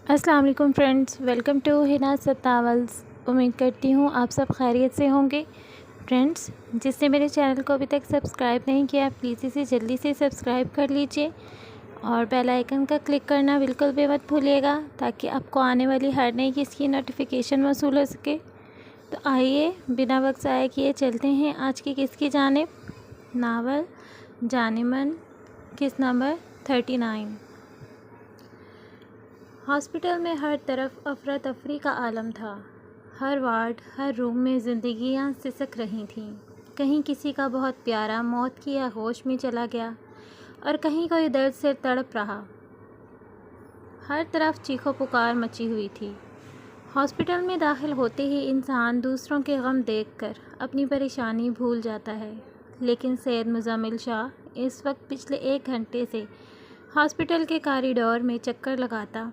السلام علیکم friends, welcome to ہنا ستاولز۔ امید کرتی ہوں آپ سب خیریت سے ہوں گے۔ فرینڈس، جس نے میرے چینل کو ابھی تک سبسکرائب نہیں کیا پلیز اسے جلدی سے سبسکرائب کر لیجئے اور بیل آئیکن کا کلک کرنا بالکل بھی مت بھولیے گا تاکہ آپ کو آنے والی ہر نئی کس کی نوٹیفیکیشن موصول ہو سکے۔ تو آئیے بنا وقت ضائع کیے چلتے ہیں آج کی کس کی جانب۔ ناول جان من، قسط نمبر 39۔ ہاسپٹل میں ہر طرف افراتفری کا عالم تھا۔ ہر وارڈ، ہر روم میں زندگیاں سسک رہی تھیں۔ کہیں کسی کا بہت پیارا موت کی آغوش میں چلا گیا اور کہیں کوئی درد سے تڑپ رہا۔ ہر طرف چیخو پکار مچی ہوئی تھی۔ ہاسپٹل میں داخل ہوتے ہی انسان دوسروں کے غم دیکھ کر اپنی پریشانی بھول جاتا ہے، لیکن سید مزمل شاہ اس وقت پچھلے 1 گھنٹے سے ہاسپٹل کے کاریڈور میں چکر لگاتا،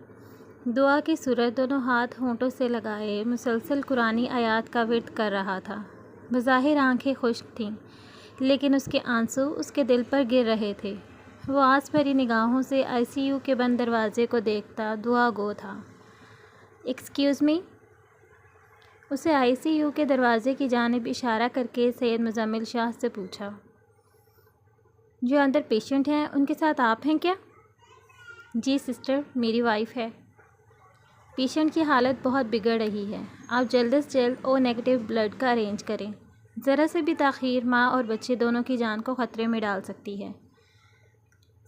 دعا کی صورت دونوں ہاتھ ہونٹوں سے لگائے مسلسل قرآنی آیات کا ورد کر رہا تھا۔ بظاہر آنکھیں خشک تھیں، لیکن اس کے آنسو اس کے دل پر گر رہے تھے۔ وہ آس بھری نگاہوں سے ICU کے بند دروازے کو دیکھتا دعا گو تھا۔ Excuse me? اسے ICU کے دروازے کی جانب اشارہ کر کے سید مزمل شاہ سے پوچھا۔ جو اندر پیشنٹ ہیں ان کے ساتھ آپ ہیں کیا؟ جی سسٹر، میری وائف ہے۔ پیشنٹ کی حالت بہت بگڑ رہی ہے، آپ جلد از جلد O نیگیٹو بلڈ کا ارینج کریں۔ ذرا سے بھی تاخیر ماں اور بچے دونوں کی جان کو خطرے میں ڈال سکتی ہے۔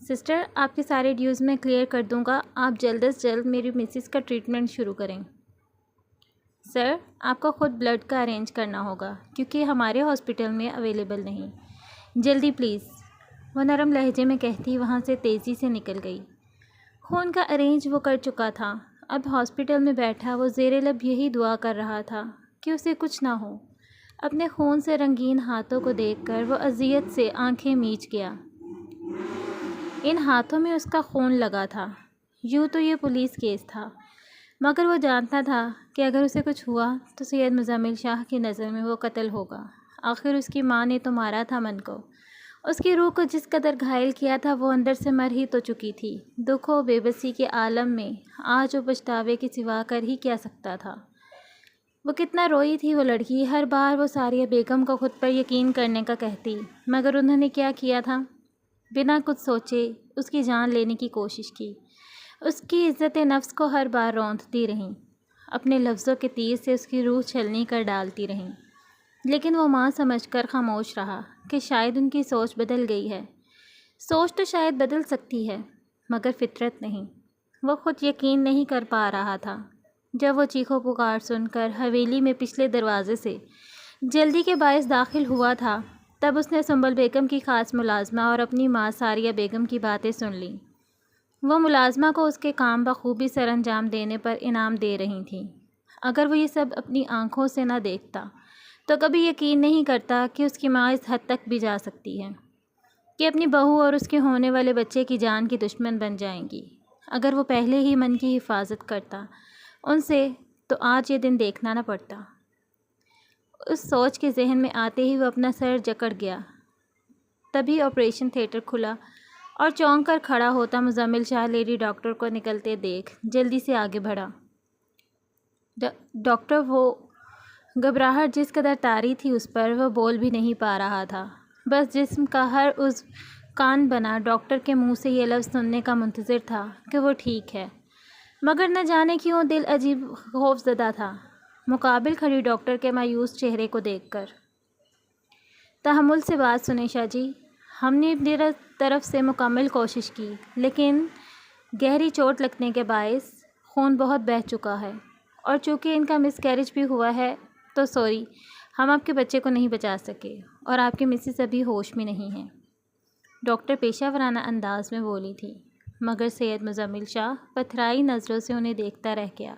سسٹر، آپ کے سارے ڈیوز میں کلیئر کر دوں گا، آپ جلد از جلد میری مسز کا ٹریٹمنٹ شروع کریں۔ سر، آپ کو خود بلڈ کا ارینج کرنا ہوگا کیونکہ ہمارے ہاسپٹل میں اویلیبل نہیں۔ جلدی پلیز، وہ نرم لہجے میں کہتی وہاں سے تیزی سے نکل گئی۔ خون کا ارینج وہ کر چکا تھا۔ اب ہاسپٹل میں بیٹھا وہ زیر لب یہی دعا کر رہا تھا کہ اسے کچھ نہ ہو۔ اپنے خون سے رنگین ہاتھوں کو دیکھ کر وہ اذیت سے آنکھیں میچ گیا۔ ان ہاتھوں میں اس کا خون لگا تھا۔ یوں تو یہ پولیس کیس تھا، مگر وہ جانتا تھا کہ اگر اسے کچھ ہوا تو سید مزمل شاہ کی نظر میں وہ قتل ہوگا۔ آخر اس کی ماں نے تو مارا تھا من کو۔ اس کی روح کو جس قدر گھائل کیا تھا وہ اندر سے مر ہی تو چکی تھی۔ دکھ و بے بسی کے عالم میں آج وہ پچھتاوے کے سوا کر ہی کیا سکتا تھا۔ وہ کتنا روئی تھی وہ لڑکی، ہر بار وہ ساریہ بیگم کو خود پر یقین کرنے کا کہتی، مگر انہوں نے کیا کیا تھا؟ بنا کچھ سوچے اس کی جان لینے کی کوشش کی۔ اس کی عزت نفس کو ہر بار روندتی رہیں، اپنے لفظوں کے تیر سے اس کی روح چھلنی کر ڈالتی رہیں، لیکن وہ ماں سمجھ کر خاموش رہا کہ شاید ان کی سوچ بدل گئی ہے۔ سوچ تو شاید بدل سکتی ہے، مگر فطرت نہیں۔ وہ خود یقین نہیں کر پا رہا تھا۔ جب وہ چیخو پکار سن کر حویلی میں پچھلے دروازے سے جلدی کے باعث داخل ہوا تھا، تب اس نے سنبل بیگم کی خاص ملازمہ اور اپنی ماں ساریہ بیگم کی باتیں سن لیں۔ وہ ملازمہ کو اس کے کام بخوبی سر انجام دینے پر انعام دے رہی تھیں۔ اگر وہ یہ سب اپنی آنکھوں سے نہ دیکھتا تو کبھی یقین نہیں کرتا کہ اس کی ماں اس حد تک بھی جا سکتی ہے کہ اپنی بہو اور اس کے ہونے والے بچے کی جان کی دشمن بن جائیں گی۔ اگر وہ پہلے ہی من کی حفاظت کرتا ان سے تو آج یہ دن دیکھنا نہ پڑتا۔ اس سوچ کے ذہن میں آتے ہی وہ اپنا سر جکڑ گیا۔ تبھی آپریشن تھیٹر کھلا اور چونک کر کھڑا ہوتا مزمل شاہ لیڈی ڈاکٹر کو نکلتے دیکھ جلدی سے آگے بڑھا۔ ڈاکٹر، وہ گھبراہٹ جس قدر طاری تھی اس پر وہ بول بھی نہیں پا رہا تھا۔ بس جسم کا ہر عضو کان بنا ڈاکٹر کے منہ سے یہ لفظ سننے کا منتظر تھا کہ وہ ٹھیک ہے، مگر نہ جانے کیوں دل عجیب خوف زدہ تھا مقابل کھڑی ڈاکٹر کے مایوس چہرے کو دیکھ کر۔ تحمل سے بات سنیں شاہ جی، ہم نے اپنی طرف سے مکمل کوشش کی، لیکن گہری چوٹ لگنے کے باعث خون بہت بہہ چکا ہے، اور چونکہ ان کا مس کیریج بھی ہوا ہے تو سوری، ہم آپ کے بچے کو نہیں بچا سکے، اور آپ کی مسز ابھی ہوش میں نہیں ہیں۔ ڈاکٹر پیشہ ورانہ انداز میں بولی تھی، مگر سید مزمل شاہ پتھرائی نظروں سے انہیں دیکھتا رہ گیا۔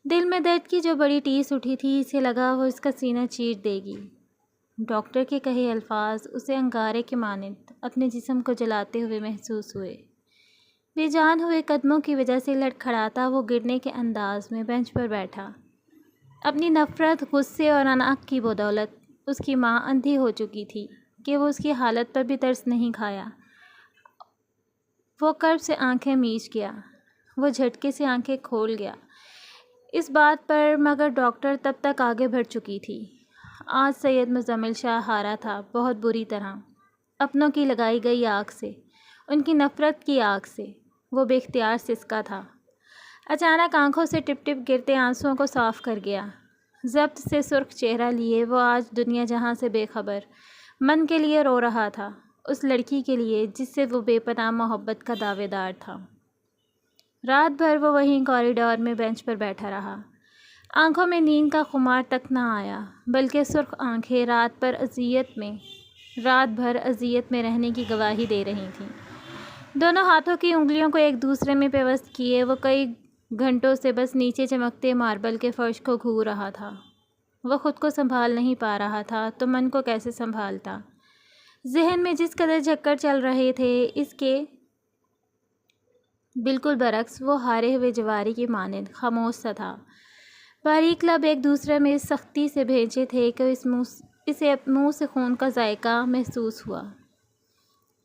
دل میں درد کی جو بڑی ٹیس اٹھی تھی، اسے لگا وہ اس کا سینہ چیر دے گی۔ ڈاکٹر کے کہے الفاظ اسے انگارے کے مانند اپنے جسم کو جلاتے ہوئے محسوس ہوئے۔ بے جان ہوئے قدموں کی وجہ سے لڑکھڑاتا وہ گرنے کے انداز میں بینچ پر بیٹھا۔ اپنی نفرت، غصے اور اناق کی بدولت اس کی ماں اندھی ہو چکی تھی کہ وہ اس کی حالت پر بھی ترس نہیں کھایا۔ وہ کرب سے آنکھیں میچ گیا۔ وہ جھٹکے سے آنکھیں کھول گیا اس بات پر، مگر ڈاکٹر تب تک آگے بڑھ چکی تھی۔ آج سید مزمل شاہ ہارا تھا، بہت بری طرح، اپنوں کی لگائی گئی آگ سے، ان کی نفرت کی آگ سے۔ وہ بے اختیار سسکا تھا۔ اچانک آنکھوں سے ٹپ ٹپ گرتے آنسوؤں کو صاف کر گیا۔ ضبط سے سرخ چہرہ لیے وہ آج دنیا جہاں سے بے خبر من کے لیے رو رہا تھا، اس لڑکی کے لیے جس سے وہ بے پناہ محبت کا دعوے دار تھا۔ رات بھر وہ وہیں کوریڈور میں بینچ پر بیٹھا رہا۔ آنکھوں میں نیند کا خمار تک نہ آیا، بلکہ سرخ آنکھیں رات بھر اذیت میں رہنے کی گواہی دے رہی تھیں۔ دونوں ہاتھوں کی انگلیوں کو ایک دوسرے میں پیوست کیے وہ کئی گھنٹوں سے بس نیچے چمکتے ماربل کے فرش کو گھو رہا تھا۔ وہ خود کو سنبھال نہیں پا رہا تھا تو من کو کیسے سنبھالتا؟ ذہن میں جس قدر جھکر چل رہے تھے، اس کے بالکل برعکس وہ ہارے ہوئے جواری کی مانند خاموش سا تھا۔ باریک لب ایک دوسرے میں اس سختی سے بھینچے تھے کہ اسے منہ سے خون کا ذائقہ محسوس ہوا۔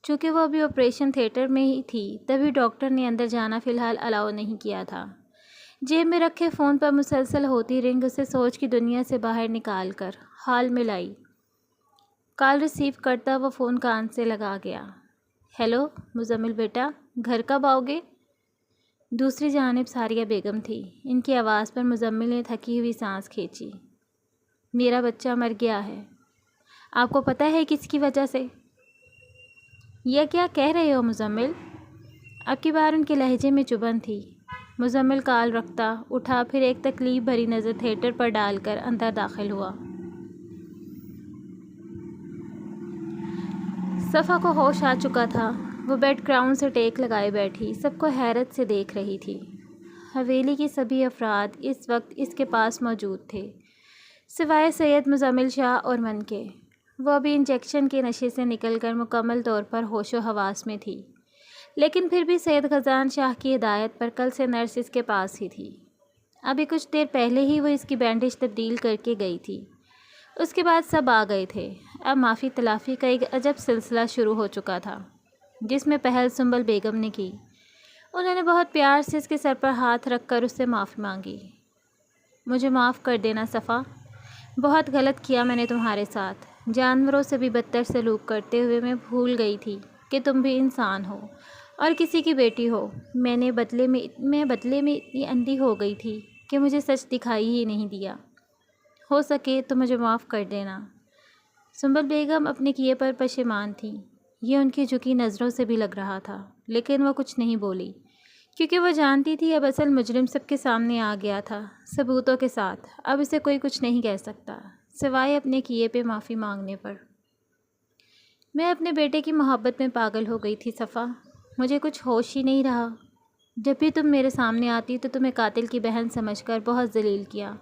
چونکہ وہ ابھی آپریشن تھیٹر میں ہی تھی، تبھی ڈاکٹر نے اندر جانا فی الحال الاؤ نہیں کیا تھا۔ جیب میں رکھے فون پر مسلسل ہوتی رنگ اسے سوچ کی دنیا سے باہر نکال کر حال میں لائی۔ کال ریسیو کرتا وہ فون کان سے لگا گیا۔ ہیلو مزمل بیٹا، گھر کب آؤ گے؟ دوسری جانب ساریہ بیگم تھی۔ ان کی آواز پر مزمل نے تھکی ہوئی سانس کھینچی۔ میرا بچہ مر گیا ہے۔ آپ کو پتہ ہے کس کی وجہ سے؟ یہ کیا کہہ رہے ہو مزمل؟ اب کی بار ان کے لہجے میں چبھن تھی۔ مزمل کال رکھتا اٹھا، پھر ایک تکلیف بھری نظر تھیٹر پر ڈال کر اندر داخل ہوا۔ صفا کو ہوش آ چکا تھا۔ وہ بیڈ گراؤنڈ سے ٹیک لگائے بیٹھی سب کو حیرت سے دیکھ رہی تھی۔ حویلی کے سبھی افراد اس وقت اس کے پاس موجود تھے، سوائے سید مزمل شاہ اور من کے۔ وہ ابھی انجیکشن کے نشے سے نکل کر مکمل طور پر ہوش و حواس میں تھی، لیکن پھر بھی سید غزان شاہ کی ہدایت پر کل سے نرس اس کے پاس ہی تھی۔ ابھی کچھ دیر پہلے ہی وہ اس کی بینڈیج تبدیل کر کے گئی تھی۔ اس کے بعد سب آ گئے تھے۔ اب معافی تلافی کا ایک عجب سلسلہ شروع ہو چکا تھا، جس میں پہل سنبل بیگم نے کی۔ انہوں نے بہت پیار سے اس کے سر پر ہاتھ رکھ کر اس سے معافی مانگی۔ مجھے معاف کر دینا صفا، بہت غلط کیا میں نے تمہارے ساتھ۔ جانوروں سے بھی بدتر سلوک کرتے ہوئے میں بھول گئی تھی کہ تم بھی انسان ہو اور کسی کی بیٹی ہو۔ میں بدلے میں اتنی اندھی ہو گئی تھی کہ مجھے سچ دکھائی ہی نہیں دیا۔ ہو سکے تو مجھے معاف کر دینا۔ سنبل بیگم اپنے کیے پر پشیمان تھیں۔ یہ ان کی جھکی نظروں سے بھی لگ رہا تھا، لیکن وہ کچھ نہیں بولی، کیونکہ وہ جانتی تھی اب اصل مجرم سب کے سامنے آ گیا تھا، ثبوتوں کے ساتھ۔ اب اسے کوئی کچھ نہیں کہہ سکتا، سوائے اپنے کیے پہ معافی مانگنے پر۔ میں اپنے بیٹے کی محبت میں پاگل ہو گئی تھی صفا، مجھے کچھ ہوش ہی نہیں رہا۔ جب بھی تم میرے سامنے آتی تو تمہیں قاتل کی بہن سمجھ کر بہت ذلیل کیا،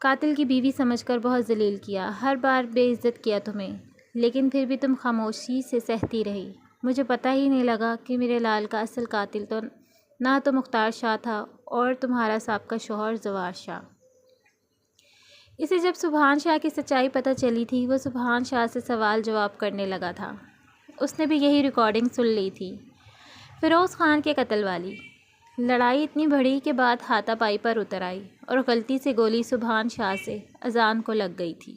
قاتل کی بیوی سمجھ کر بہت ذلیل کیا، ہر بار بے عزت کیا تمہیں، لیکن پھر بھی تم خاموشی سے سہتی رہی۔ مجھے پتہ ہی نہیں لگا کہ میرے لال کا اصل قاتل نہ تو مختار شاہ تھا اور تمہارا سابقہ شوہر زوار شاہ۔ اسے جب سبحان شاہ کی سچائی پتہ چلی تھی، وہ سبحان شاہ سے سوال جواب کرنے لگا تھا۔ اس نے بھی یہی ریکارڈنگ سن لی تھی، فیروز خان کے قتل والی۔ لڑائی اتنی بڑھی کہ بات ہاتھا پائی پر اتر آئی اور غلطی سے گولی سبحان شاہ سے اذان کو لگ گئی تھی۔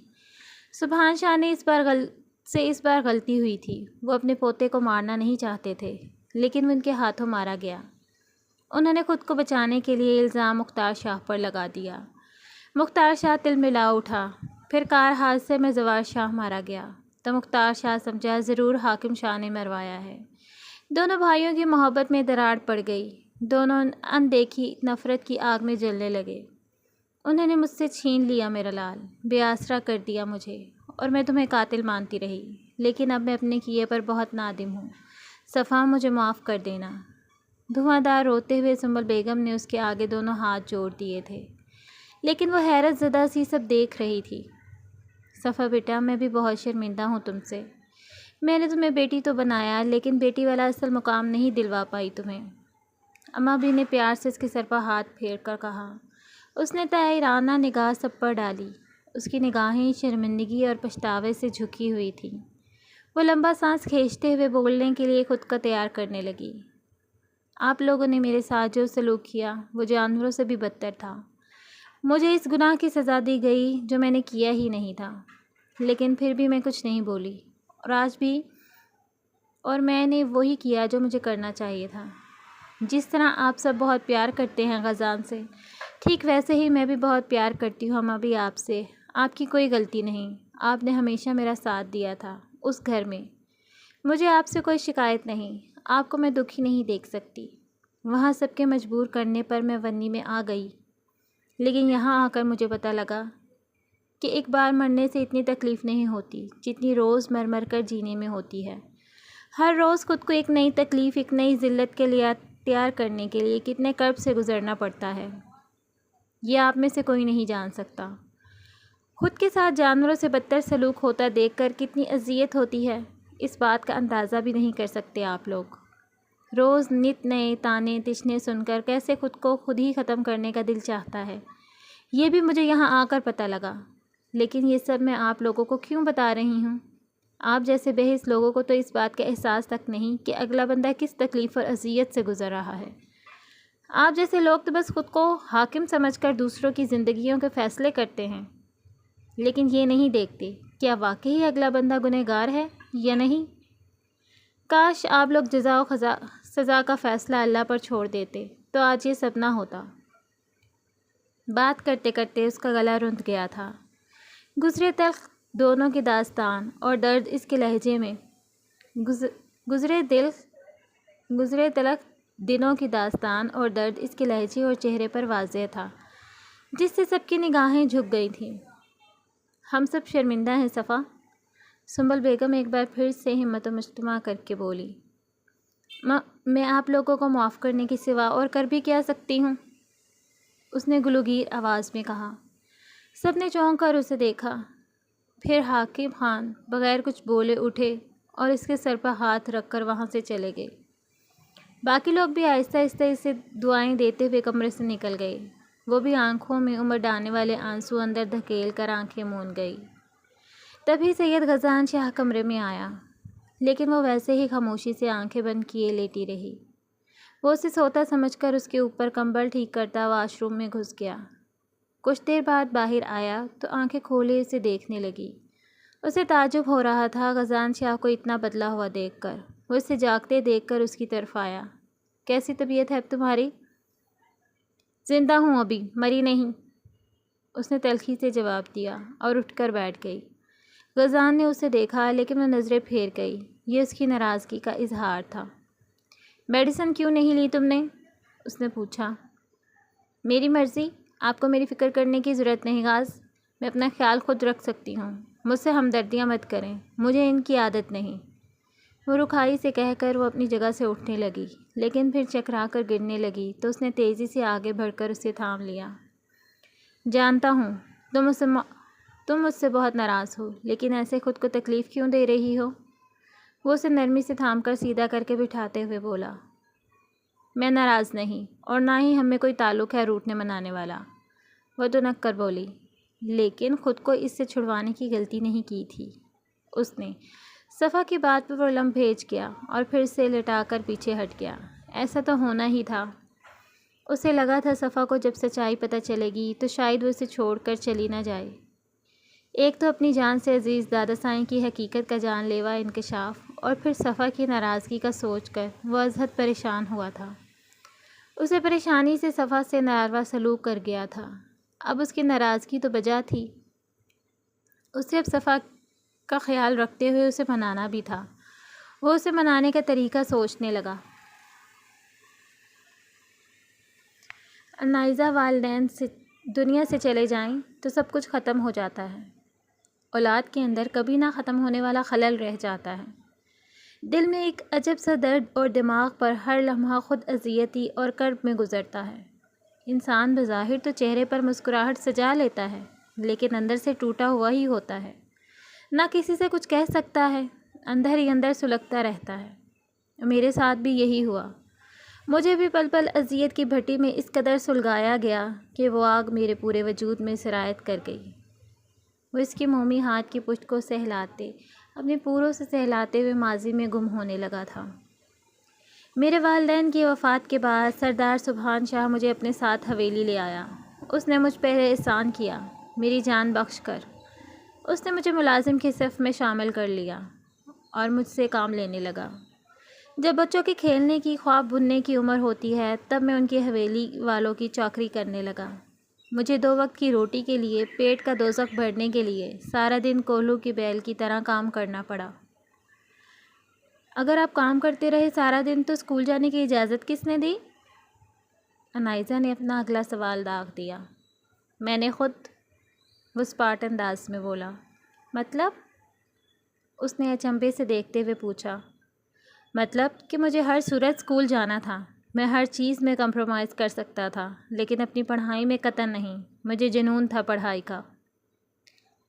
سبحان شاہ نے اس بار غلطی ہوئی تھی۔ وہ اپنے پوتے کو مارنا نہیں چاہتے تھے، لیکن وہ ان کے ہاتھوں مارا گیا۔ انہوں نے خود کو بچانے کے لیے الزام مختار شاہ پر لگا دیا۔ مختار شاہ تل ملا اٹھا۔ پھر کار حادثے میں زوار شاہ مارا گیا تو مختار شاہ سمجھا ضرور حاکم شاہ نے مروایا ہے۔ دونوں بھائیوں کی محبت میں دراڑ پڑ گئی، دونوں اندیکھی نفرت کی آگ میں جلنے لگے۔ انہوں نے مجھ سے چھین لیا میرا لال، بے آسرا کر دیا مجھے، اور میں تمہیں قاتل مانتی رہی، لیکن اب میں اپنے کیے پر بہت نادم ہوں۔ صفا مجھے معاف کر دینا۔ دھواں دار روتے ہوئے سنبل بیگم نے اس کے آگے دونوں ہاتھ جوڑ دیے تھے، لیکن وہ حیرت زدہ سی سب دیکھ رہی تھی۔ صفا بیٹا، میں بھی بہت شرمندہ ہوں تم سے۔ میں نے تمہیں بیٹی تو بنایا، لیکن بیٹی والا اصل مقام نہیں دلوا پائی تمہیں۔ اماں بھی نے پیار سے اس کے سر پر ہاتھ پھیر کر کہا۔ اس نے طاہرانہ نگاہ سب پر ڈالی۔ اس کی نگاہیں شرمندگی اور پچھتاوے سے جھکی ہوئی تھیں۔ وہ لمبا سانس کھینچتے ہوئے بولنے کے لیے خود کو تیار کرنے لگی۔ آپ لوگوں نے میرے ساتھ جو سلوک کیا وہ جانوروں سے بھی بدتر تھا۔ مجھے اس گناہ کی سزا دی گئی جو میں نے کیا ہی نہیں تھا، لیکن پھر بھی میں کچھ نہیں بولی اور میں نے وہی کیا جو مجھے کرنا چاہیے تھا۔ جس طرح آپ سب بہت پیار کرتے ہیں غزان سے، ٹھیک ویسے ہی میں بھی بہت پیار کرتی ہوں اما بھی آپ سے۔ آپ کی کوئی غلطی نہیں، آپ نے ہمیشہ میرا ساتھ دیا تھا اس گھر میں۔ مجھے آپ سے کوئی شکایت نہیں، آپ کو میں دکھی نہیں دیکھ سکتی۔ وہاں سب کے مجبور کرنے پر میں ونی میں آ گئی، لیکن یہاں آ کر مجھے پتہ لگا کہ ایک بار مرنے سے اتنی تکلیف نہیں ہوتی جتنی روز مر کر جینے میں ہوتی ہے۔ ہر روز خود کو ایک نئی تکلیف، ایک نئی ذلت کے لیے تیار کرنے کے لیے کتنے کرب سے گزرنا پڑتا ہے، یہ آپ میں سے کوئی نہیں جان سکتا۔ خود کے ساتھ جانوروں سے بدتر سلوک ہوتا دیکھ کر کتنی اذیت ہوتی ہے، اس بات کا اندازہ بھی نہیں کر سکتے آپ لوگ۔ روز نت نئے تانے تشنے سن کر کیسے خود کو خود ہی ختم کرنے کا دل چاہتا ہے، یہ بھی مجھے یہاں آ کر پتہ لگا۔ لیکن یہ سب میں آپ لوگوں کو کیوں بتا رہی ہوں؟ آپ جیسے بہیس لوگوں کو تو اس بات کا احساس تک نہیں کہ اگلا بندہ کس تکلیف اور اذیت سے گزر رہا ہے۔ آپ جیسے لوگ تو بس خود کو حاکم سمجھ کر دوسروں کی زندگیوں کے فیصلے کرتے ہیں، لیکن یہ نہیں دیکھتے کیا واقعی اگلا بندہ گنہگار ہے یا نہیں۔ کاش آپ لوگ جزا و سزا کا فیصلہ اللہ پر چھوڑ دیتے تو آج یہ سب نہ ہوتا۔ بات کرتے کرتے اس کا گلا رند گیا تھا۔ گزرے تلخ دونوں کی داستان اور درد اس کے لہجے میں، گزرے تلخ دنوں کی داستان اور درد اس کے لہجے اور چہرے پر واضح تھا، جس سے سب کی نگاہیں جھک گئی تھیں۔ ہم سب شرمندہ ہیں صفا، سنبل بیگم ایک بار پھر سے ہمت و مجتمع کر کے بولی۔ میں آپ لوگوں کو معاف کرنے کے سوا اور کر بھی کیا سکتی ہوں؟ اس نے گلوگیر آواز میں کہا۔ سب نے چونک کر اسے دیکھا، پھر حاکم خان بغیر کچھ بولے اٹھے اور اس کے سر پر ہاتھ رکھ کر وہاں سے چلے گئے۔ باقی لوگ بھی آہستہ آہستہ اسے دعائیں دیتے ہوئے کمرے سے نکل گئے۔ وہ بھی آنکھوں میں عمر ڈالنے والے آنسو اندر دھکیل کر آنکھیں مون گئی۔ تبھی سید غزان شاہ کمرے میں آیا، لیکن وہ ویسے ہی خاموشی سے آنکھیں بند کیے لیٹی رہی۔ وہ اسے سوتا سمجھ کر اس کے اوپر کمبل ٹھیک کرتا واش روم میں گھس گیا۔ کچھ دیر بعد باہر آیا تو آنکھیں کھولے اسے دیکھنے لگی۔ اسے تعجب ہو رہا تھا غزان شاہ کو اتنا بدلا ہوا دیکھ کر۔ وہ اسے جاگتے دیکھ کر اس کی طرف آیا۔ کیسی طبیعت ہے اب تمہاری؟ زندہ ہوں، ابھی مری نہیں، اس نے تلخی سے جواب دیا اور اٹھ کر بیٹھ گئی۔ غزان نے اسے دیکھا لیکن وہ نظریں پھیر گئی، یہ اس کی ناراضگی کا اظہار تھا۔ میڈیسن کیوں نہیں لی تم نے؟ اس نے پوچھا۔ میری مرضی، آپ کو میری فکر کرنے کی ضرورت نہیں غاز، میں اپنا خیال خود رکھ سکتی ہوں، مجھ سے ہمدردیاں مت کریں، مجھے ان کی عادت نہیں۔ وہ رکھائی سے کہہ کر وہ اپنی جگہ سے اٹھنے لگی، لیکن پھر چکرا کر گرنے لگی تو اس نے تیزی سے آگے بڑھ کر اسے تھام لیا۔ جانتا ہوں تم مجھ سے بہت ناراض ہو، لیکن ایسے خود کو تکلیف کیوں دے رہی ہو؟ وہ اسے نرمی سے تھام کر سیدھا کر کے بٹھاتے ہوئے بولا۔ میں ناراض نہیں، اور نہ ہی ہم میں کوئی تعلق ہے روٹنے منانے والا، وہ دنک کر بولی۔ لیکن خود کو اس سے چھڑوانے کی غلطی نہیں کی تھی اس نے۔ صفا کی بات پر وہ لمح بھیج گیا اور پھر سے لٹا کر پیچھے ہٹ گیا۔ ایسا تو ہونا ہی تھا۔ اسے لگا تھا صفا کو جب سچائی پتہ چلے گی تو شاید وہ اسے چھوڑ کر چلی نہ جائے۔ ایک تو اپنی جان سے عزیز دادا سائیں کی حقیقت کا جان لیوا انکشاف، اور پھر صفا کی ناراضگی کا سوچ کر وہ از حد پریشان ہوا تھا۔ اسے پریشانی سے صفا سے ناروا سلوک کر گیا تھا۔ اب اس کی ناراضگی تو بجا تھی، اسے اب صفا کا خیال رکھتے ہوئے اسے منانا بھی تھا۔ وہ اسے منانے کا طریقہ سوچنے لگا۔ نائزہ والدین سے دنیا سے چلے جائیں تو سب کچھ ختم ہو جاتا ہے، اولاد کے اندر کبھی نہ ختم ہونے والا خلل رہ جاتا ہے۔ دل میں ایک عجب سا درد اور دماغ پر ہر لمحہ خود اذیتی اور کرب میں گزرتا ہے۔ انسان بظاہر تو چہرے پر مسکراہٹ سجا لیتا ہے، لیکن اندر سے ٹوٹا ہوا ہی ہوتا ہے، نہ کسی سے کچھ کہہ سکتا ہے، اندر ہی اندر سلگتا رہتا ہے۔ میرے ساتھ بھی یہی ہوا، مجھے بھی پل پل اذیت کی بھٹی میں اس قدر سلگایا گیا کہ وہ آگ میرے پورے وجود میں سرایت کر گئی۔ وہ اس کے مومی ہاتھ کی پشت کو سہلاتے، اپنے پوروں سے سہلاتے ہوئے ماضی میں گم ہونے لگا تھا۔ میرے والدین کی وفات کے بعد سردار سبحان شاہ مجھے اپنے ساتھ حویلی لے آیا۔ اس نے مجھ پہ احسان کیا، میری جان بخش کر۔ اس نے مجھے ملازم کی صف میں شامل کر لیا اور مجھ سے کام لینے لگا۔ جب بچوں کے کھیلنے کی، خواب بننے کی عمر ہوتی ہے، تب میں ان کی حویلی والوں کی چوکری کرنے لگا۔ مجھے 2 وقت کی روٹی کے لیے، پیٹ کا دوزخ بھرنے کے لیے سارا دن کوہلو کی بیل کی طرح کام کرنا پڑا۔ اگر آپ کام کرتے رہے سارا دن تو اسکول جانے کی اجازت کس نے دی؟ انائزہ نے اپنا اگلا سوال داغ دیا۔ میں نے خود، وہ اسپارٹ انداز میں بولا۔ مطلب؟ اس نے اچنبھے سے دیکھتے ہوئے پوچھا۔ مطلب کہ مجھے ہر صورت اسکول جانا تھا، میں ہر چیز میں کمپرومائز کر سکتا تھا، لیکن اپنی پڑھائی میں قطعاً نہیں۔ مجھے جنون تھا پڑھائی کا۔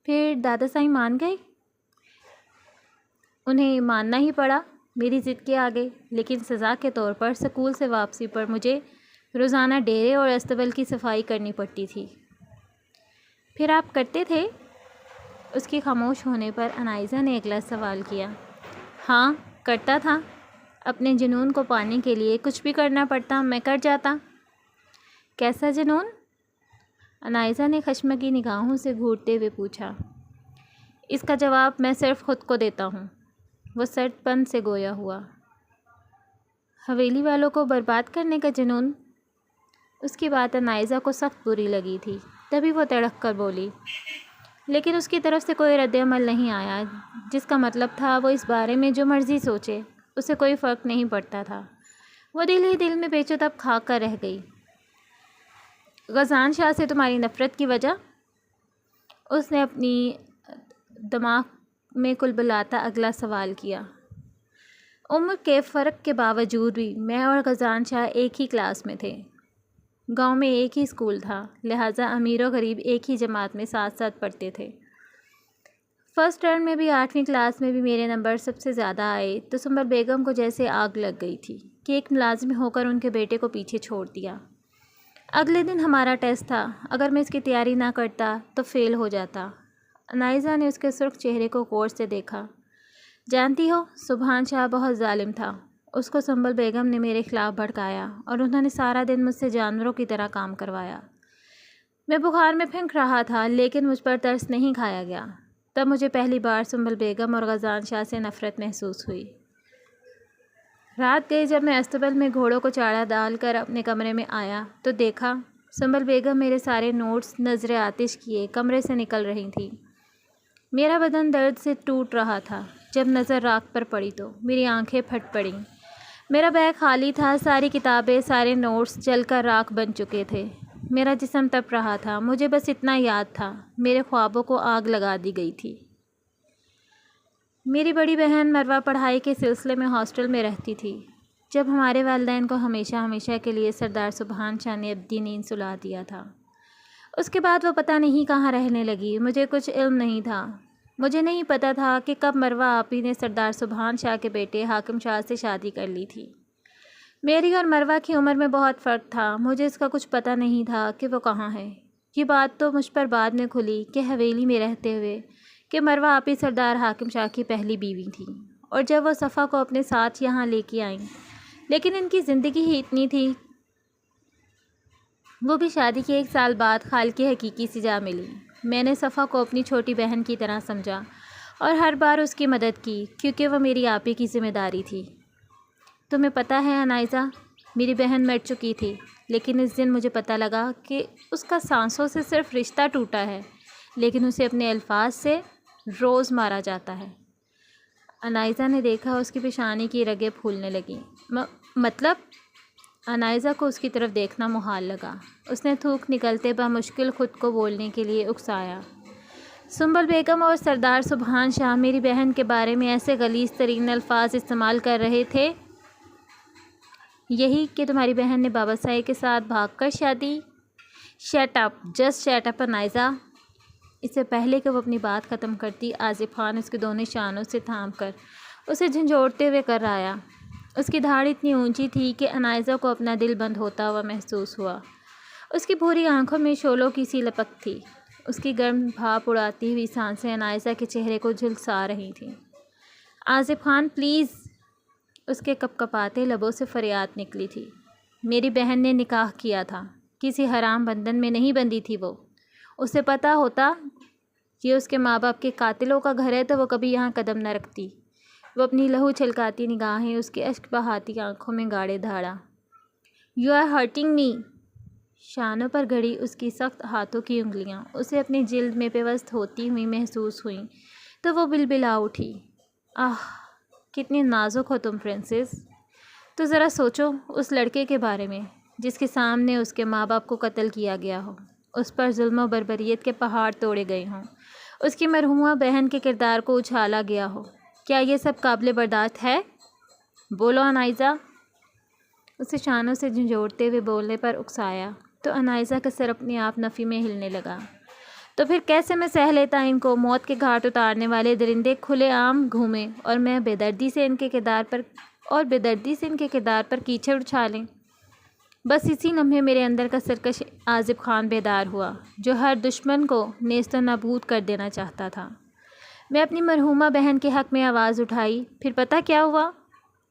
پھر دادا سائیں مان گئے؟ انہیں ماننا ہی پڑا میری ضد کے آگے، لیکن سزا کے طور پر سکول سے واپسی پر مجھے روزانہ ڈیرے اور استبل کی صفائی کرنی پڑتی تھی۔ پھر آپ کرتے تھے؟ اس کی خاموش ہونے پر انائزہ نے اگلا سوال کیا۔ ہاں، کرتا تھا۔ اپنے جنون کو پانے کے لیے کچھ بھی کرنا پڑتا، میں کر جاتا۔ کیسا جنون؟ انائزہ نے خشمگی نگاہوں سے گھورتے ہوئے پوچھا۔ اس کا جواب میں صرف خود کو دیتا ہوں۔ وہ سرد پن سے گویا ہوا۔ حویلی والوں کو برباد کرنے کا جنون؟ اس کی بات انائزہ کو سخت بری لگی تھی، تبھی وہ تڑک کر بولی۔ لیکن اس کی طرف سے کوئی رد عمل نہیں آیا، جس کا مطلب تھا وہ اس بارے میں جو مرضی سوچے، اسے کوئی فرق نہیں پڑتا تھا۔ وہ دل ہی دل میں پیچو تب کھا کر رہ گئی۔ غزان شاہ سے تمہاری نفرت کی وجہ؟ اس نے اپنی دماغ میں کلبلاتا اگلا سوال کیا۔ عمر کے فرق کے باوجود بھی میں اور غزان شاہ ایک ہی کلاس میں تھے۔ گاؤں میں ایک ہی اسکول تھا، لہٰذا امیر و غریب ایک ہی جماعت میں ساتھ ساتھ پڑھتے تھے۔ فرسٹ ٹرم میں بھی 8ویں کلاس میں بھی میرے نمبر سب سے زیادہ آئے تو سنبل بیگم کو جیسے آگ لگ گئی تھی کہ ایک ملازم ہو کر ان کے بیٹے کو پیچھے چھوڑ دیا۔ اگلے دن ہمارا ٹیسٹ تھا، اگر میں اس کی تیاری نہ کرتا تو فیل ہو جاتا۔ انائزہ نے اس کے سرخ چہرے کو غور سے دیکھا۔ جانتی ہو، سبحان شاہ بہت ظالم تھا۔ اس کو سنبل بیگم نے میرے خلاف بھڑکایا اور انہوں نے سارا دن مجھ سے جانوروں کی طرح کام کروایا۔ میں بخار میں پھنک رہا تھا، لیکن مجھ پر ترس نہیں کھایا گیا۔ تب مجھے پہلی بار سنبل بیگم اور غزان شاہ سے نفرت محسوس ہوئی۔ رات گئی جب میں استبل میں گھوڑوں کو چارہ ڈال کر اپنے کمرے میں آیا تو دیکھا سنبل بیگم میرے سارے نوٹس نظر آتش کیے کمرے سے نکل رہی تھی۔ میرا بدن درد سے ٹوٹ رہا تھا۔ جب نظر راکھ پر پڑی تو میری آنکھیں پھٹ پڑیں۔ میرا بیگ خالی تھا، ساری کتابیں، سارے نوٹس جل کر راکھ بن چکے تھے۔ میرا جسم تپ رہا تھا، مجھے بس اتنا یاد تھا، میرے خوابوں کو آگ لگا دی گئی تھی۔ میری بڑی بہن مروہ پڑھائی کے سلسلے میں ہاسٹل میں رہتی تھی۔ جب ہمارے والدین کو ہمیشہ کے لیے سردار سبحان شاہ نے ابدی نیند سلا دیا تھا، اس کے بعد وہ پتہ نہیں کہاں رہنے لگی۔ مجھے کچھ علم نہیں تھا۔ مجھے نہیں پتہ تھا کہ کب مروہ آپی نے سردار سبحان شاہ کے بیٹے حاکم شاہ سے شادی کر لی تھی۔ میری اور مروہ کی عمر میں بہت فرق تھا۔ مجھے اس کا کچھ پتہ نہیں تھا کہ وہ کہاں ہے۔ یہ بات تو مجھ پر بعد میں کھلی کہ حویلی میں رہتے ہوئے کہ مروہ آپی سردار حاکم شاہ کی پہلی بیوی تھی، اور جب وہ صفا کو اپنے ساتھ یہاں لے کے آئیں، لیکن ان کی زندگی ہی اتنی تھی۔ وہ بھی شادی کے 1 سال بعد خالق حقیقی سے جا ملی۔ میں نے صفا کو اپنی چھوٹی بہن کی طرح سمجھا اور ہر بار اس کی مدد کی، کیونکہ وہ میری آپی کی ذمہ داری تھی۔ تمہیں پتہ ہے انائزہ، میری بہن مر چکی تھی، لیکن اس دن مجھے پتہ لگا کہ اس کا سانسوں سے صرف رشتہ ٹوٹا ہے، لیکن اسے اپنے الفاظ سے روز مارا جاتا ہے۔ انائزہ نے دیکھا اس کی پیشانی کی رگیں پھولنے لگیں۔ مطلب؟ انائزہ کو اس کی طرف دیکھنا محال لگا۔ اس نے تھوک نکلتے بمشکل خود کو بولنے کے لیے اکسایا۔ سنبل بیگم اور سردار سبحان شاہ میری بہن کے بارے میں ایسے غلیظ ترین الفاظ استعمال کر رہے تھے، یہی کہ تمہاری بہن نے بابا سائی کے ساتھ بھاگ کر شادی۔ Shut up, just shut up Anaiza. اس سے پہلے کہ وہ اپنی بات ختم کرتی، آصف خان اس کے دونوں شانوں سے تھام کر اسے جھنجھوڑتے ہوئے کر آیا۔ اس کی دھاڑ اتنی اونچی تھی کہ انائزہ کو اپنا دل بند ہوتا ہوا محسوس ہوا۔ اس کی بھوری آنکھوں میں شعلوں کی سی لپک تھی۔ اس کی گرم بھاپ اڑاتی ہوئی سانسیں انائزہ کے چہرے کو جھلسا رہی تھیں۔ آصف خان پلیز، اس کے کپکپاتے لبوں سے فریاد نکلی تھی۔ میری بہن نے نکاح کیا تھا، کسی حرام بندھن میں نہیں بندھی تھی وہ۔ اسے پتہ ہوتا یہ اس کے ماں باپ کے قاتلوں کا گھر ہے تو وہ کبھی یہاں قدم نہ رکھتی۔ وہ اپنی لہو چھلکاتی نگاہیں اس کے اشک بہاتی آنکھوں میں گاڑے دھاڑا۔ "You are hurting me!" شانوں پر گھڑی اس کی سخت ہاتھوں کی انگلیاں اسے اپنی جلد میں پیوست ہوتی ہوئی محسوس ہوئیں تو وہ بلبلا اٹھی۔ "آہ، کتنی نازک ہو تم پرنسس! تو ذرا سوچو اس لڑکے کے بارے میں جس کے سامنے اس کے ماں باپ کو قتل کیا گیا ہو، اس پر ظلم و بربریت کے پہاڑ توڑے گئے ہوں، اس کی مرحومہ بہن کے کردار کو اچھالا گیا ہو۔ کیا یہ سب قابل برداشت ہے؟ بولو انائزہ!" اسے شانوں سے جھنجھوڑتے ہوئے بولنے پر اکسایا تو انائزہ کا سر اپنے آپ نفی میں ہلنے لگا۔ "تو پھر کیسے میں سہ لیتا ان کو موت کے گھاٹ اتارنے والے درندے کھلے عام گھومیں اور بے دردی سے ان کے کردار پر کیچڑ اچھالیں؟ بس اسی لمحے میرے اندر کا سرکش عازب خان بیدار ہوا جو ہر دشمن کو نیست و نابود کر دینا چاہتا تھا۔ میں اپنی مرحومہ بہن کے حق میں آواز اٹھائی۔ پھر پتہ کیا ہوا؟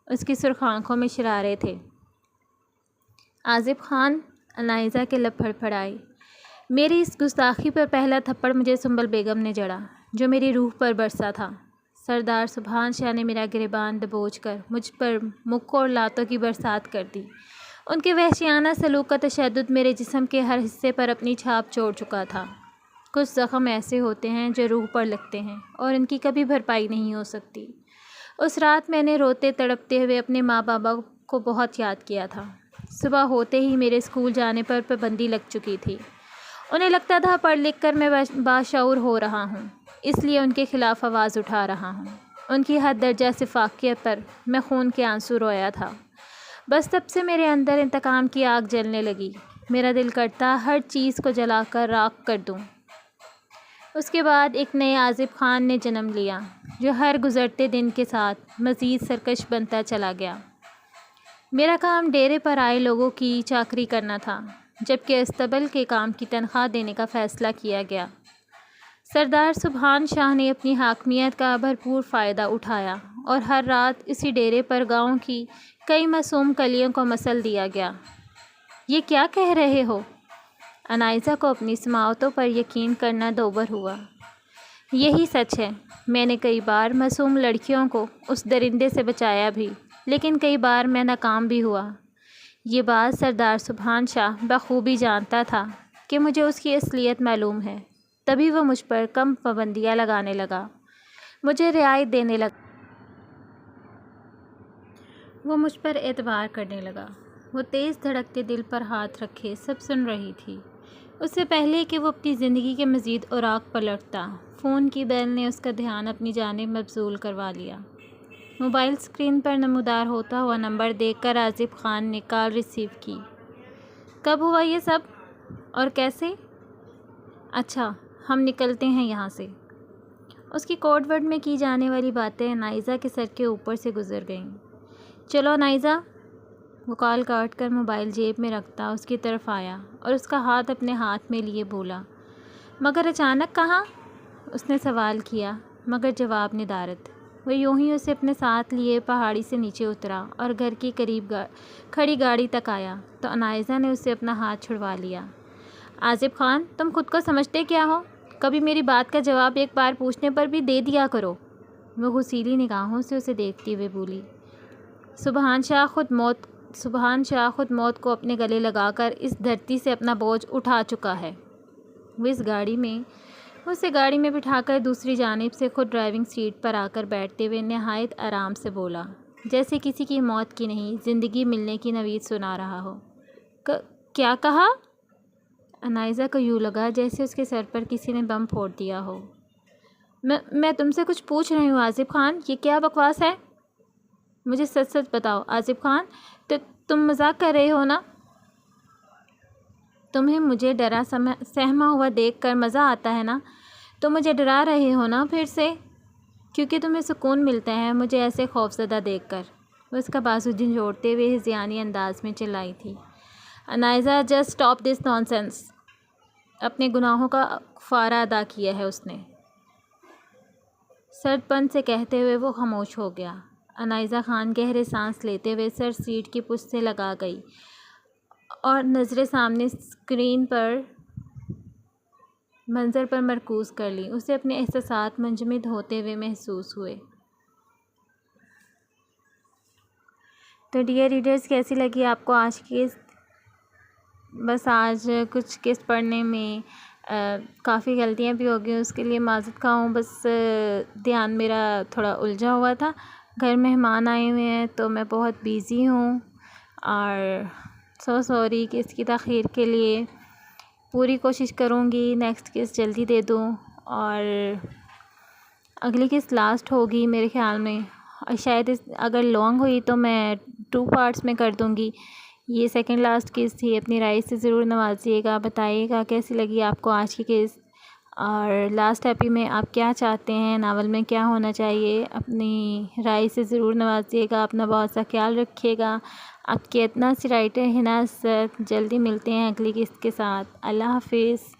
اس کی سرخ آنکھوں میں شرارے تھے۔ عازب خان؟ انائزہ کے لب پھڑپھڑائے۔ میری اس گستاخی پر پہلا تھپڑ مجھے سنبل بیگم نے جڑا جو میری روح پر برسا تھا۔ سردار سبحان شاہ نے میرا گریبان دبوچ کر مجھ پر مکوں اور لاتوں کی برسات کر دی۔ ان کے وحشیانہ سلوک کا تشدد میرے جسم کے ہر حصے پر اپنی چھاپ چھوڑ چکا تھا۔ کچھ زخم ایسے ہوتے ہیں جو روح پر لگتے ہیں اور ان کی کبھی بھرپائی نہیں ہو سکتی۔ اس رات میں نے روتے تڑپتے ہوئے اپنے ماں بابا کو بہت یاد کیا تھا۔ صبح ہوتے ہی میرے اسکول جانے پر پابندی لگ چکی تھی۔ انہیں لگتا تھا پڑھ لکھ کر میں باشعور ہو رہا ہوں، اس لیے ان کے خلاف آواز اٹھا رہا ہوں۔ ان کی حد درجہ سفاکیت پر میں خون کے آنسو رویا تھا۔ بس تب سے میرے اندر انتقام کی آگ جلنے لگی۔ میرا دل کرتا ہر چیز کو جلا کر راکھ کر دوں۔ اس کے بعد ایک نئے عازب خان نے جنم لیا جو ہر گزرتے دن کے ساتھ مزید سرکش بنتا چلا گیا۔ میرا کام ڈیرے پر آئے لوگوں کی چاکری کرنا تھا، جبکہ استبل کے کام کی تنخواہ دینے کا فیصلہ کیا گیا۔ سردار سبحان شاہ نے اپنی حاکمیت کا بھرپور فائدہ اٹھایا اور ہر رات اسی ڈیرے پر گاؤں کی کئی معصوم کلیوں کو مسل دیا گیا۔ "یہ کیا کہہ رہے ہو؟" انائزہ کو اپنی سماعتوں پر یقین کرنا دوبر ہوا۔ "یہی سچ ہے۔ میں نے کئی بار معصوم لڑکیوں کو اس درندے سے بچایا بھی، لیکن کئی بار میں ناکام بھی ہوا۔ یہ بات سردار سبحان شاہ بخوبی جانتا تھا کہ مجھے اس کی اصلیت معلوم ہے، تبھی وہ مجھ پر کم پابندیاں لگانے لگا، مجھے رعایت دینے لگا، وہ مجھ پر اعتبار کرنے لگا۔ وہ تیز دھڑکتے دل پر ہاتھ رکھے سب سن رہی تھی۔ اس سے پہلے کہ وہ اپنی زندگی کے مزید اوراق پلٹتا، فون کی بیل نے اس کا دھیان اپنی جانب مبذول کروا لیا۔ موبائل اسکرین پر نمودار ہوتا ہوا نمبر دیکھ کر عازب خان نے کال ریسیو کی۔ "کب ہوا یہ سب اور کیسے؟ اچھا، ہم نکلتے ہیں یہاں سے۔" اس کی کوڈ ورڈ میں کی جانے والی باتیں انائزہ کے سر کے اوپر سے گزر گئیں۔ "چلو انائزہ!" وہ کال کاٹ کر موبائل جیب میں رکھتا اس کی طرف آیا اور اس کا ہاتھ اپنے ہاتھ میں لیے بولا۔ "مگر اچانک کہاں؟" اس نے سوال کیا مگر جواب ندارت۔ وہ یوں ہی اسے اپنے ساتھ لیے پہاڑی سے نیچے اترا اور گھر کے قریب کھڑی گاڑی تک آیا تو انائزہ نے اسے اپنا ہاتھ چھڑوا لیا۔ "عازب خان، تم خود کو سمجھتے کیا ہو؟ کبھی میری بات کا جواب ایک بار پوچھنے پر بھی دے دیا کرو۔" وہ غصیلی نگاہوں سے اسے دیکھتی ہوئے بولی۔ سبحان شاہ خود موت کو اپنے گلے لگا کر اس دھرتی سے اپنا بوجھ اٹھا چکا ہے۔ وہ اسے گاڑی میں بٹھا کر دوسری جانب سے خود ڈرائیونگ سیٹ پر آ کر بیٹھتے ہوئے نہایت آرام سے بولا، جیسے کسی کی موت کی نہیں زندگی ملنے کی نوید سنا رہا ہو۔ کیا کہا؟ انائزہ کو یوں لگا جیسے اس کے سر پر کسی نے بم پھوڑ دیا ہو۔ میں تم سے کچھ پوچھ رہی ہوں عازب خان، یہ کیا بکواس ہے؟ مجھے سچ سچ بتاؤ عازب خان، تم مذاق کر رہے ہو نا؟ تمہیں مجھے ڈرا سہما ہوا دیکھ کر مزہ آتا ہے نا؟ تو مجھے ڈرا رہے ہو نا پھر سے؟ کیونکہ تمہیں سکون ملتا ہے مجھے ایسے خوفزدہ دیکھ کر۔ وہ اس کا بازو جھنجھوڑتے ہوئے ہذیانی انداز میں چلائی تھی۔ Anaiza just stop this nonsense. اپنے گناہوں کا کفارہ ادا کیا ہے اس نے، سرد پن سے کہتے ہوئے وہ خاموش ہو گیا۔ انائزہ خان گہرے سانس لیتے ہوئے سر سیٹ کی پشت سے لگا گئی اور نظریں سامنے اسکرین پر منظر پر مرکوز کر لیں۔ اسے اپنے احساسات منجمد ہوتے ہوئے محسوس ہوئے۔ تو ڈیئر ریڈرز، کیسی لگی آپ کو آج کی قسط؟ بس آج کچھ قسط پڑھنے میں کافی غلطیاں بھی ہو گئی، اس کے لیے معذرت خواہ ہوں۔ بس دھیان میرا تھوڑا الجھا ہوا تھا، گھر مہمان آئے ہوئے ہیں تو میں بہت بیزی ہوں، اور سوری کہ اس کی تاخیر کے لیے۔ پوری کوشش کروں گی نیکسٹ قسط جلدی دے دوں، اور اگلی قسط لاسٹ ہوگی میرے خیال میں، اور شاید اگر لانگ ہوئی تو میں 2 پارٹس میں کر دوں گی۔ یہ سیکنڈ لاسٹ قسط تھی۔ اپنی رائے سے ضرور نوازیے گا، بتائیے گا کیسی لگی آپ کو آج کی قسط، اور لاسٹ ایپی میں آپ کیا چاہتے ہیں، ناول میں کیا ہونا چاہیے۔ اپنی رائے سے ضرور نوازیے گا۔ اپنا بہت سا خیال رکھیے گا۔ آپ کے اتنا سی رائٹر حنا اسد۔ جلدی ملتے ہیں اگلی قسط کے ساتھ۔ اللہ حافظ۔